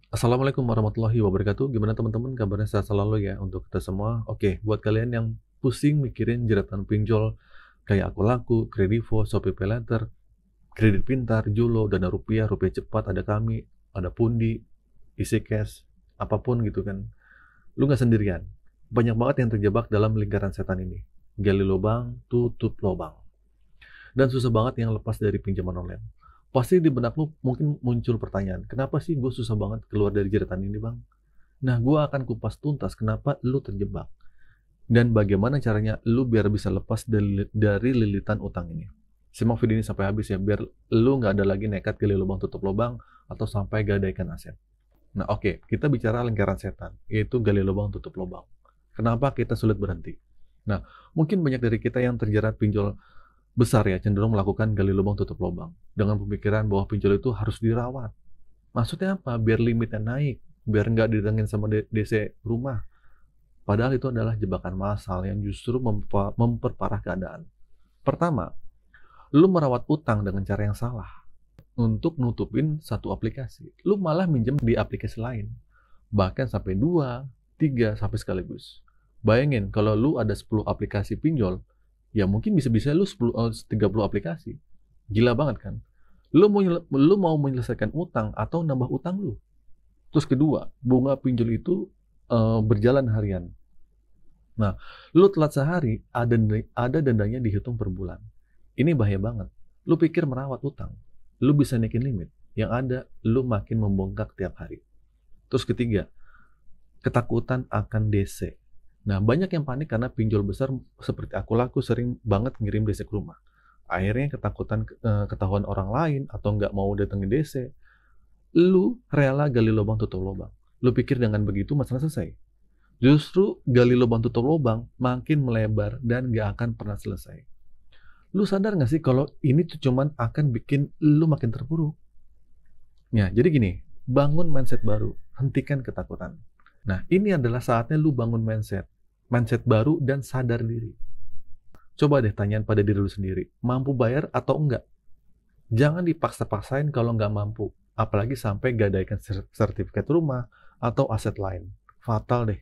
Assalamualaikum warahmatullahi wabarakatuh. Gimana teman-teman? Kabarnya sehat selalu ya untuk kita semua. Oke, buat kalian yang pusing mikirin jeratan pinjol kayak Aku Laku, Kredivo, Shopee Paylater, Kredit Pintar, Julo, Dana Rupiah, Rupiah Cepat, ada Kami, ada Pundi, Easy Cash, apapun gitu kan. Lu nggak sendirian. Banyak banget yang terjebak dalam lingkaran setan ini. Gali lubang, tutup lubang. Dan susah banget yang lepas dari pinjaman online. Pasti di benak lu mungkin muncul pertanyaan, kenapa sih gue susah banget keluar dari jeratan ini bang? Nah, gue akan kupas tuntas kenapa lu terjebak. Dan bagaimana caranya lu biar bisa lepas dari lilitan utang ini. Simak video ini sampai habis ya, biar lu nggak ada lagi nekat gali lubang tutup lubang atau sampai gadaikan aset. Nah oke, kita bicara lingkaran setan, yaitu gali lubang tutup lubang. Kenapa kita sulit berhenti? Nah, mungkin banyak dari kita yang terjerat pinjol besar ya, cenderung melakukan gali lubang tutup lubang. Dengan pemikiran bahwa pinjol itu harus dirawat. Maksudnya apa? Biar limitnya naik, biar nggak didatengin sama DC rumah. Padahal itu adalah jebakan massal yang justru memperparah keadaan. Pertama, lu merawat utang dengan cara yang salah. Untuk nutupin satu aplikasi, lu malah minjem di aplikasi lain. Bahkan sampai 2, 3 sampai sekaligus. Bayangin kalau lu ada 10 aplikasi pinjol, ya mungkin bisa-bisa lu 30 aplikasi. Gila banget kan? Lu mau menyelesaikan utang atau nambah utang lu. Terus kedua, bunga pinjol itu berjalan harian. Nah, lu telat sehari, ada dendanya dihitung per bulan. Ini bahaya banget. Lu pikir merawat utang, lu bisa naikin limit. Yang ada, lu makin membongkak tiap hari. Terus ketiga, ketakutan akan DC. Nah, banyak yang panik karena pinjol besar seperti Aku Laku sering banget ngirim DC ke rumah. Akhirnya ketakutan ketahuan orang lain atau nggak mau datengin DC. Lu rela gali lubang tutup lubang. Lu pikir dengan begitu masalah selesai. Justru gali lubang tutup lubang makin melebar dan nggak akan pernah selesai. Lu sadar nggak sih kalau ini tuh cuman akan bikin lu makin terpuruk? Ya, jadi gini, bangun mindset baru, hentikan ketakutan. Nah, ini adalah saatnya lu bangun mindset baru dan sadar diri. Coba deh tanyain pada diri lu sendiri, mampu bayar atau enggak? Jangan dipaksa-paksain kalau nggak mampu, apalagi sampai gadaikan sertifikat rumah atau aset lain. Fatal deh.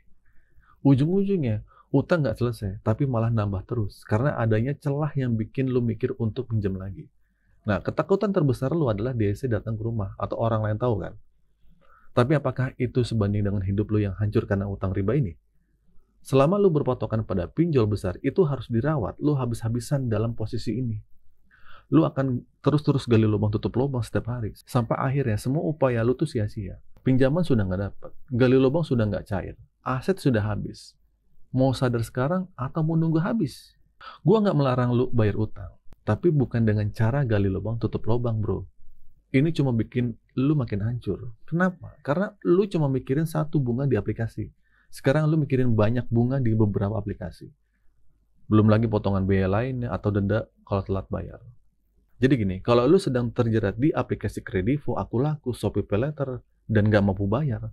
Ujung-ujungnya, utang nggak selesai, tapi malah nambah terus, karena adanya celah yang bikin lu mikir untuk pinjam lagi. Nah, ketakutan terbesar lu adalah DC datang ke rumah, atau orang lain tahu kan? Tapi apakah itu sebanding dengan hidup lu yang hancur karena utang riba ini? Selama lu berpatokan pada pinjol besar, itu harus dirawat, lu habis-habisan dalam posisi ini. Lu akan terus-terus gali lubang tutup lubang setiap hari. Sampai akhirnya semua upaya lu tuh sia-sia. Pinjaman sudah nggak dapat, gali lubang sudah nggak cair, aset sudah habis. Mau sadar sekarang atau mau nunggu habis? Gua nggak melarang lu bayar utang, tapi bukan dengan cara gali lubang tutup lubang bro. Ini cuma bikin lu makin hancur. Kenapa? Karena lu cuma mikirin satu bunga di aplikasi. Sekarang lu mikirin banyak bunga di beberapa aplikasi. Belum lagi potongan biaya lainnya atau denda kalau telat bayar. Jadi gini, kalau lu sedang terjerat di aplikasi Kredivo, Aku Laku, Shopee Paylater, dan gak mampu bayar,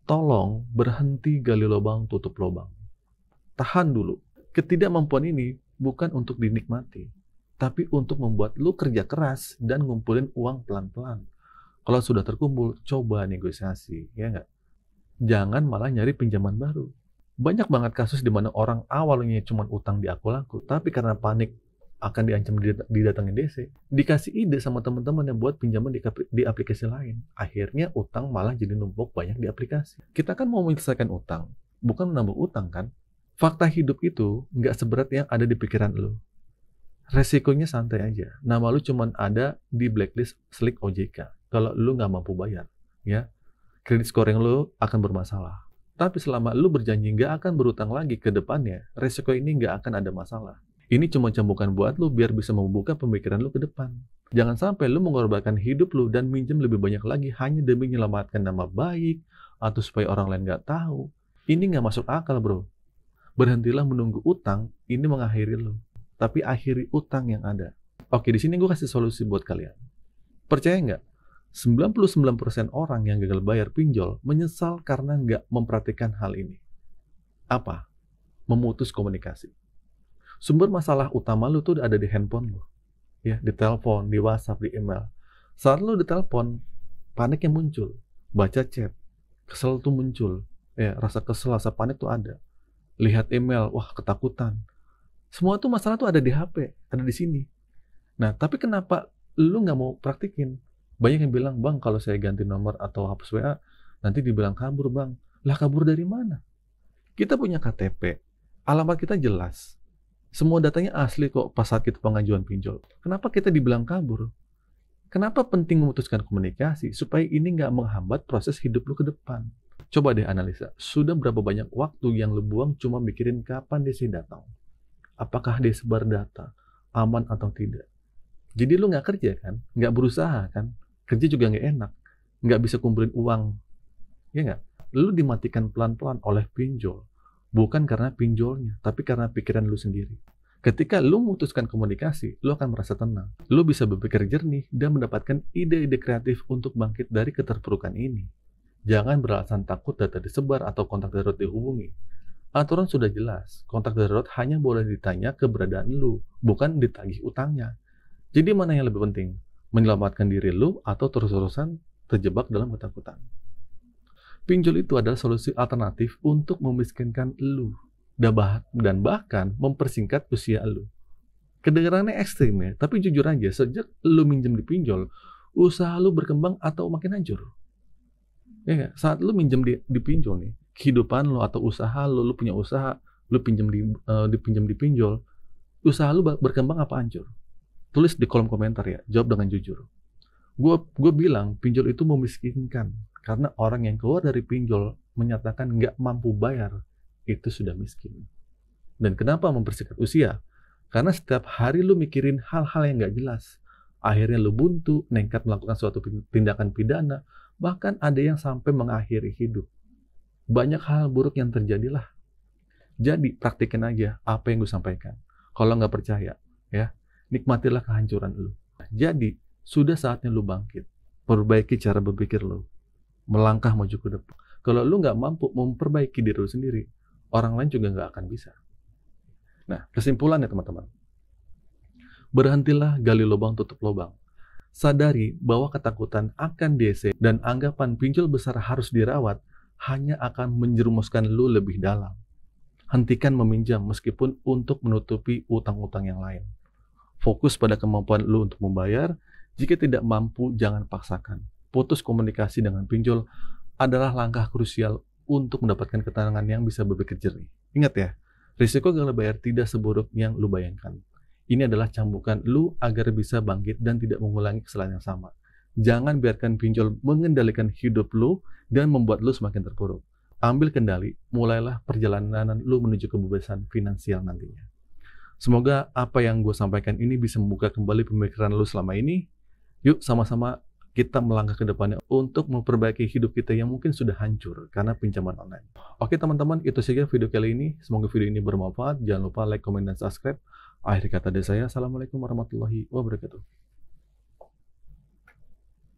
tolong berhenti gali lubang tutup lubang. Tahan dulu. Ketidakmampuan ini bukan untuk dinikmati, tapi untuk membuat lu kerja keras dan ngumpulin uang pelan-pelan. Kalau sudah terkumpul, coba negosiasi, ya nggak? Jangan malah nyari pinjaman baru. Banyak banget kasus di mana orang awalnya cuma utang di Aku Laku, tapi karena panik akan diancam didatengin DC, dikasih ide sama teman-teman yang buat pinjaman di aplikasi lain. Akhirnya utang malah jadi numpuk banyak di aplikasi. Kita kan mau menyelesaikan utang, bukan menambah utang kan? Fakta hidup itu nggak seberat yang ada di pikiran lu. Resikonya santai aja. Nama lu cuma ada di blacklist Slick OJK. Kalau lu nggak mampu bayar, ya kredit scoring lu akan bermasalah. Tapi selama lu berjanji nggak akan berutang lagi ke depannya, resiko ini nggak akan ada masalah. Ini cuma cambukan buat lu biar bisa membuka pemikiran lu ke depan. Jangan sampai lu mengorbankan hidup lu dan minjem lebih banyak lagi hanya demi menyelamatkan nama baik atau supaya orang lain nggak tahu. Ini nggak masuk akal bro. Berhentilah menunggu utang, ini mengakhiri lu. Tapi akhiri utang yang ada. Oke, di sini gue kasih solusi buat kalian. Percaya nggak? 99% orang yang gagal bayar pinjol menyesal karena nggak memperhatikan hal ini. Apa? Memutus komunikasi. Sumber masalah utama lu tuh ada di handphone lu. Ya, di telepon, di WhatsApp, di email. Saat lu ditelepon, panik yang muncul. baca chat, kesel tuh muncul, ya rasa kesel, rasa panik tuh ada. Lihat email, wah ketakutan. Semua tuh masalah tuh ada di HP, ada di sini. Nah, tapi kenapa lu nggak mau praktikin? Banyak yang bilang, "Bang, kalau saya ganti nomor atau hapus WA, nanti dibilang kabur, Bang." Lah kabur dari mana? Kita punya KTP, alamat kita jelas. Semua datanya asli kok pas saat kita pengajuan pinjol. Kenapa kita dibilang kabur? Kenapa penting memutuskan komunikasi? Supaya ini nggak menghambat proses hidup lu ke depan. Coba deh analisa, sudah berapa banyak waktu yang lu buang cuma mikirin kapan dia sih datang? Apakah dia sebar data? Aman atau tidak? Jadi lu nggak kerja kan? Nggak berusaha kan? Kerja juga nggak enak. Nggak bisa kumpulin uang. Ya nggak? Lu dimatikan pelan-pelan oleh pinjol. Bukan karena pinjolnya, tapi karena pikiran lu sendiri. Ketika lu memutuskan komunikasi, lu akan merasa tenang. Lu bisa berpikir jernih dan mendapatkan ide-ide kreatif untuk bangkit dari keterpurukan ini. Jangan beralasan takut data disebar atau kontak darurat dihubungi. Aturan sudah jelas, kontak darurat hanya boleh ditanya keberadaan lu, bukan ditagih utangnya. Jadi mana yang lebih penting? Menyelamatkan diri lu atau terus-terusan terjebak dalam ketakutan? Pinjol itu adalah solusi alternatif untuk memiskinkan lu dan bahkan mempersingkat usia lu. Kedengarannya ekstrim ya, tapi jujur aja, sejak lu minjem di pinjol, usaha lu berkembang atau makin hancur? Ya nggak? Saat lu minjem di pinjol nih, kehidupan lu atau usaha lu punya usaha, lu dipinjam di pinjol, usaha lu berkembang apa hancur? Tulis di kolom komentar ya, jawab dengan jujur. Gue bilang pinjol itu memiskinkan karena orang yang keluar dari pinjol menyatakan nggak mampu bayar, itu sudah miskin. Dan kenapa mempersingkat usia? Karena setiap hari lu mikirin hal-hal yang nggak jelas. Akhirnya lu buntu, nekat melakukan suatu tindakan pidana, bahkan ada yang sampai mengakhiri hidup. Banyak hal buruk yang terjadilah. Jadi praktikin aja apa yang gue sampaikan. Kalau nggak percaya, ya nikmatilah kehancuran lu. Jadi sudah saatnya lu bangkit, perbaiki cara berpikir lu, melangkah maju ke depan. Kalau lu nggak mampu memperbaiki diri lu sendiri, orang lain juga nggak akan bisa. Nah, kesimpulannya teman-teman, berhentilah gali lubang tutup lubang. Sadari bahwa ketakutan akan DC dan anggapan pinjol besar harus dirawat hanya akan menjerumuskan lu lebih dalam. Hentikan meminjam meskipun untuk menutupi utang-utang yang lain. Fokus pada kemampuan lu untuk membayar. Jika tidak mampu, jangan paksakan. Putus komunikasi dengan pinjol adalah langkah krusial untuk mendapatkan ketenangan yang bisa berpikir jernih. Ingat ya, risiko gagal bayar tidak seburuk yang lu bayangkan. Ini adalah cambukan lu agar bisa bangkit dan tidak mengulangi kesalahan yang sama. Jangan biarkan pinjol mengendalikan hidup lu dan membuat lu semakin terpuruk. Ambil kendali, mulailah perjalanan lu menuju kebebasan finansial nantinya. Semoga apa yang gue sampaikan ini bisa membuka kembali pemikiran lu selama ini. Yuk sama-sama kita melangkah ke depannya untuk memperbaiki hidup kita yang mungkin sudah hancur karena pinjaman online. Oke teman-teman, itu saja video kali ini. Semoga video ini bermanfaat. Jangan lupa like, komen, dan subscribe. Akhir kata dari saya, Assalamualaikum warahmatullahi wabarakatuh.